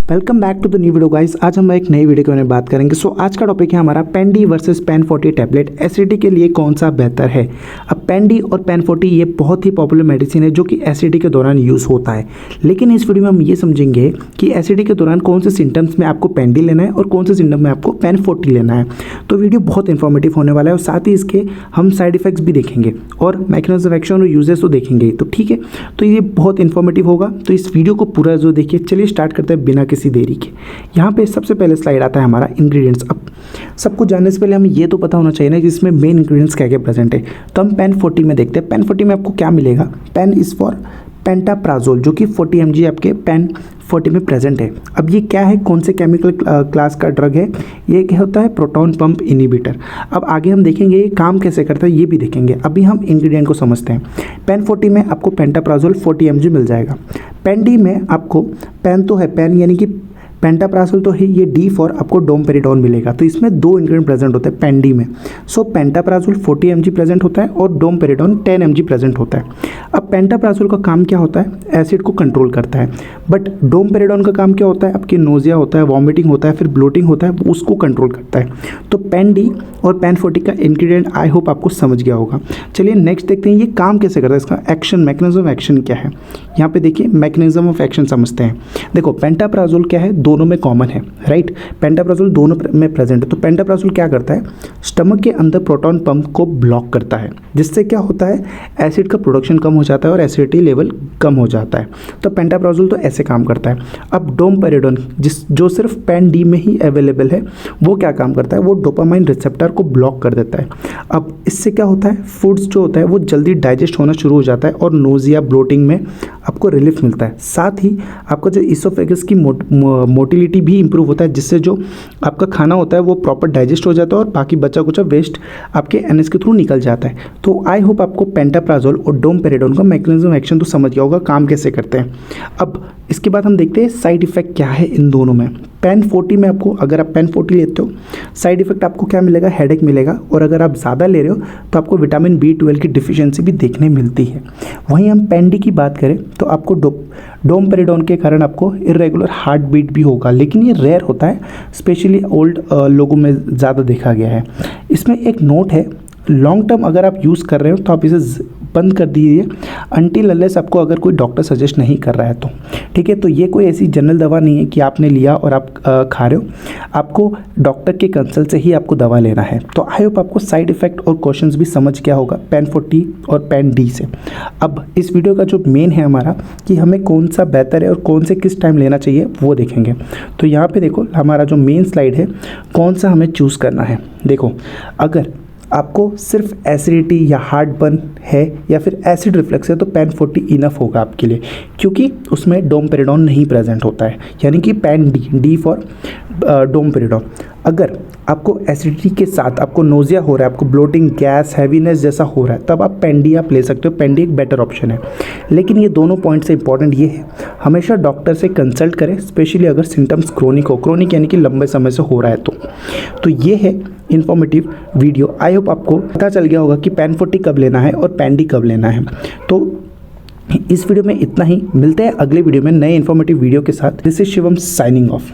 Welcome back to the new video guys. आज हम एक नई वीडियो के बारे में बात करेंगे। सो आज का टॉपिक है हमारा pan d versus pan 40 tablet, acidity के लिए कौन सा बेहतर है। अब पेन डी और पेन 40 ये बहुत ही पॉपुलर मेडिसिन है जो कि एसिडिटी के दौरान यूज़ होता है। लेकिन इस वीडियो में हम ये समझेंगे कि एसिडिटी के दौरान कौन से सिम्टम्स में आपको पेन डी लेना है और कौन से सिम्टम में आपको पेन 40 लेना है। तो वीडियो बहुत इन्फॉर्मेटिव होने वाला है और साथ ही इसके हम साइड इफेक्ट्स भी देखेंगे और मैकेनिज्म ऑफ एक्शन और यूजेस तो देखेंगे। तो ठीक है, तो ये बहुत इन्फॉर्मेटिव होगा, तो इस वीडियो को पूरा जो देखिए। चलिए स्टार्ट करते हैं बिना किसी देरी के। यहाँ पे सबसे पहले स्लाइड आता है हमारा इंग्रेडिएंट्स। अब सबको जानने से पहले हमें ये तो पता होना चाहिए ना कि इसमें मेन इंग्रेडिएंट्स क्या क्या प्रेजेंट है। तो हम पेन 40 में देखते हैं। पेन 40 में आपको क्या मिलेगा। पेन इज़ फॉर पेंटाप्राजोल जो कि 40 mg आपके पेन 40 में प्रेजेंट है। अब ये क्या है, कौन से केमिकल क्लास का ड्रग है। ये क्या होता है, प्रोटॉन पंप इनहिबिटर। अब आगे हम देखेंगे ये काम कैसे करता है, ये भी देखेंगे। अभी हम इंग्रेडिएंट को समझते हैं। पेन 40 में आपको पेंटाप्राजोल 40 mg मिल जाएगा। पेन डी में आपको पेन तो है, पेन यानी कि पेंटाप्राजोल तो है, ये डी फॉर आपको डोमपेरिडोन मिलेगा। तो इसमें दो इंग्रेडिएंट प्रेजेंट होते हैं पेन डी में। सो पेंटाप्राजोल 40 mg प्रेजेंट होता है और डोमपेरिडोन 10 mg प्रेजेंट होता है। अब पेंटाप्राजोल का काम क्या होता है, एसिड को कंट्रोल करता है। बट डोमपेरिडोन का काम क्या होता है, आपकी नोजिया होता है, वॉमिटिंग होता है, फिर ब्लोटिंग होता है, उसको कंट्रोल करता है। तो पेन डी और पेन 40 का इंग्रेडिएंट आई होप आपको समझ गया होगा। चलिए नेक्स्ट देखते हैं ये काम कैसे करता है, इसका एक्शन, मैकेनिज्म ऑफ एक्शन क्या है। यहाँ पे देखिए मैकेनिज्म ऑफ एक्शन समझते हैं। देखो पेंटाप्राजोल क्या है, दोनों में कॉमन है, राइट। पेंटाप्राजोल दोनों में प्रेजेंट है। तो पेंटाप्राजोल क्या करता है, स्टमक के अंदर प्रोटॉन पंप को ब्लॉक करता है, जिससे क्या होता है, एसिड का प्रोडक्शन कम हो जाता है और एसिडिटी लेवल कम हो जाता है। तो पेंटाप्राजोल तो ऐसे काम करता है। अब डोमपेरिडोन जो सिर्फ पेन डी में ही अवेलेबल है, वो क्या काम करता है, वो डोपामाइन रिसेप्टर को ब्लॉक कर देता है। अब इससे क्या होता है, फूड्स जो होता है वो जल्दी डाइजेस्ट होना शुरू हो जाता है और नोजिया ब्लोटिंग में आपको रिलीफ मिलता है। साथ ही आपका जो इसोफेगस की मोटिलिटी भी इंप्रूव होता है, जिससे जो आपका खाना होता है वो प्रॉपर डाइजेस्ट हो जाता है और बाकी बचा कुचा वेस्ट आपके एनएस के थ्रू निकल जाता है। तो आई होप आपको पेंटाप्राजोल और डोमपेरिडोन का मैकेनिज्म एक्शन तो समझ गया होगा, काम कैसे करते हैं। अब इसके बाद हम देखते हैं साइड इफेक्ट क्या है इन दोनों में। पेन 40 में आपको, अगर आप पेन 40 लेते हो, साइड इफेक्ट आपको क्या मिलेगा, हेडेक मिलेगा। और अगर आप ज़्यादा ले रहे हो तो आपको विटामिन B12 की डिफिशियंसी भी देखने मिलती है। वहीं हम पेन डी की बात करें तो आपको डोमपेरिडोन के कारण आपको इरेगुलर हार्ट बीट भी होगा, लेकिन ये रेयर होता है, स्पेशली ओल्ड लोगों में ज़्यादा देखा गया है। इसमें एक नोट है, लॉन्ग टर्म अगर आप यूज़ कर रहे हो तो आप इसे बंद कर दीजिए अनटिल अनलेस आपको अगर कोई डॉक्टर सजेस्ट नहीं कर रहा है तो, ठीक है। तो ये कोई ऐसी जनरल दवा नहीं है कि आपने लिया और आप खा रहे हो, आपको डॉक्टर के कंसल्ट से ही आपको दवा लेना है। तो आई होप आपको साइड इफेक्ट और क्वेश्चंस भी समझ गया होगा पेन 40 और पेन डी से। अब इस वीडियो का जो मेन है हमारा कि हमें कौन सा बेहतर है और कौन से किस टाइम लेना चाहिए वो देखेंगे। तो यहाँ पर देखो हमारा जो मेन स्लाइड है, कौन सा हमें चूज़ करना है। देखो अगर आपको सिर्फ एसिडिटी या हार्ट बर्न है या फिर एसिड रिफ्लक्स है तो पेन 40 इनफ होगा आपके लिए, क्योंकि उसमें डोमपेरिडोन नहीं प्रेजेंट होता है, यानी कि पेन डी फॉर डोमपेरिडोन। अगर आपको एसिडिटी के साथ आपको नोजिया हो रहा है, आपको ब्लोटिंग, गैस, हैवीनेस जैसा हो रहा है, तब आप पेन डी आप ले सकते हो। पेन डी एक बेटर ऑप्शन है। लेकिन ये दोनों पॉइंट से इंपॉर्टेंट ये है, हमेशा डॉक्टर से कंसल्ट करें, स्पेशली अगर सिम्टम्स क्रोनिक हो, क्रोनिक यानी कि लंबे समय से हो रहा है तो ये है इन्फॉर्मेटिव वीडियो। आई होप आपको पता चल गया होगा कि पेन 40 कब लेना है और पेन डी कब लेना है। तो इस वीडियो में इतना ही, मिलते हैं अगले वीडियो में नए इन्फॉर्मेटिव वीडियो के साथ। This is Shivam signing off.